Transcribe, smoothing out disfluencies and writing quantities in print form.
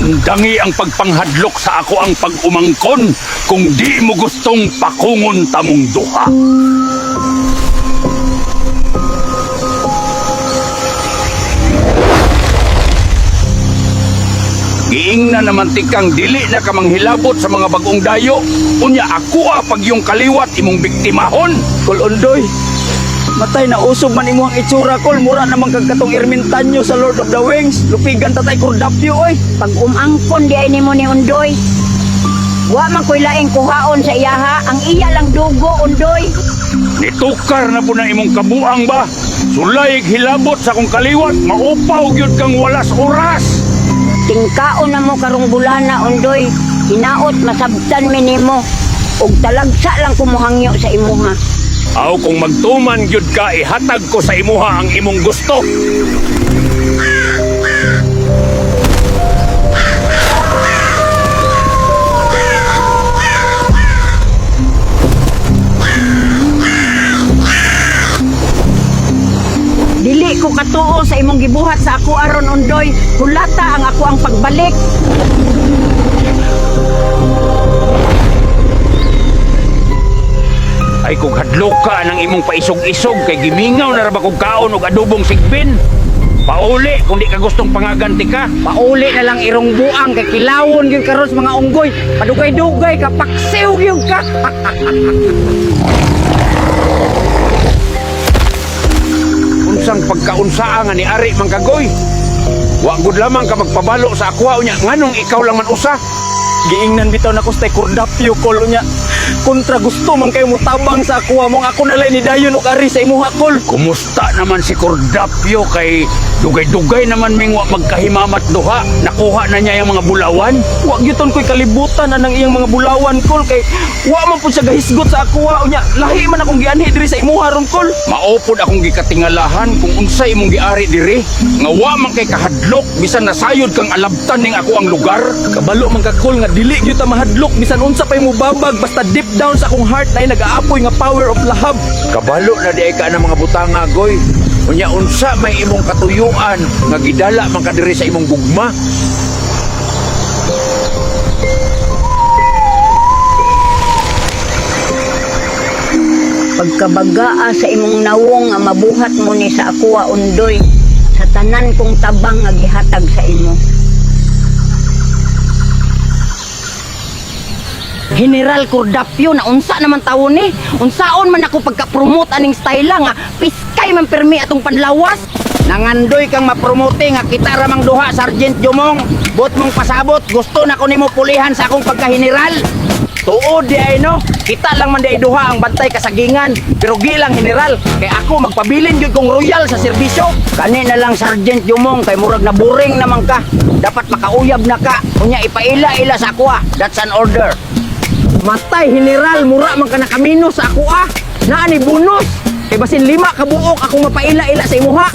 Undangi ang pagpanghadlok sa ako ang pag-umangkon kung di mo gustong pakungon tamong duha. Giing na naman tikang dili na ka manghilabot sa mga bagong dayo. Unya ako pag yung kaliwat imong biktimahon. Kol Undoy, matay na usog man imo ang itsura kol, mura naman kag katong Ermintanyo sa Lord of the Wings. Lupigan tatay Kordapyo oy. Pag umangkon di ay nimo ni Undoy. Wa man ko'y laing kuhaon sa iyaha, ang iya lang dugo, Undoy. Nitukar na po na imong kabuang ba? Sulayig hilabot sa akong kaliwat, maupaw gyud kang walas oras. Tingkaon na mo karong bulana, Undoy. Hinaot masabtan mi nimo. Og talagsa lang kumuhangyo sa imuha. Aw kung magtuman gyud ka, ihatag ko sa imuha ang imong gusto. Dili ko katuo sa imong gibuhat sa ako aron, Undoy. Hulata ang ako ang pagbalik. Ay kung hadlok ka ng imong paisog-isog kay gimingaw na ra ba kog kaon og adobong sigbin. Pauli kung di ka gustong pangaganti ka. Pauli na lang irong buang kay kilawon gyud karon sa mga unggoy. Padugay-dugay ka, paksiw gyud ka. Unsang pagkaunsaa nga ni Ari Mangkagoy. Wa gud lamang ka magpabalo sa akwa unya nganong ikaw lang man usa. Giingnan bitaw na ko sa Kordapyo kol unya. Kontra gusto man kayo mo tabang sa akwa mong ako nalay ni dayon og ari sa imuha kol. Kumusta naman si Kordapyo kay dugay-dugay naman ming wa magkahimamat duha. Nakuha na niya yung mga bulawan. Wa gyuton ko'y kalibutan na ng iyang mga bulawan kol kay wa man pud siya gahisgot sa akwa unya. Lahi man akong gianhi diri sa imuha ron kol. Maupod akong gikatingalahan kung unsay imong giari diri. Nga wa man kay kahadlok bisan nasayod kang alabtan ning ako ang lugar. Kabalo man ka kol nga dili gyud ta mahadlok bisan unsa pay mo babag basta deep down sa akong heart na nag-aapoy nga power of lahab. Kabalo na di ka ng mga butanga goy. Unya unsa may imong katuyuan nga gidala man ka diri sa imong gugma. Pagkabagaa sa imong nawong nga mabuhat mo ni sa akwa, Undoy. Sa tanan kong tabang nga gihatag sa imo. General Kordapyo na unsa naman tawo ni? Unsaon man ako pagka-promote aning style nga piskay man permi atong panlawas. Nangandoy kang mapromote nga kita ramang duha Sergeant Jumong. Bot mong pasabot, gusto na ko nimo pulihan sa akong pagka-general. Tuod di ay no, kita lang man di ay duha ang bantay kasagingan. Pero gilang general, kay ako magpabilin gyud kong royal sa serbisyo. Kani na lang Sergeant Jumong kay murag na boring naman ka. Dapat makauyab na ka. Unya ipaila-ila sa akwa. That's an order. Matay general, mura man ka na kamino sa ako Naa ni bonus. Kay basin 5 ka buok akong mapaila-ila sa imuha.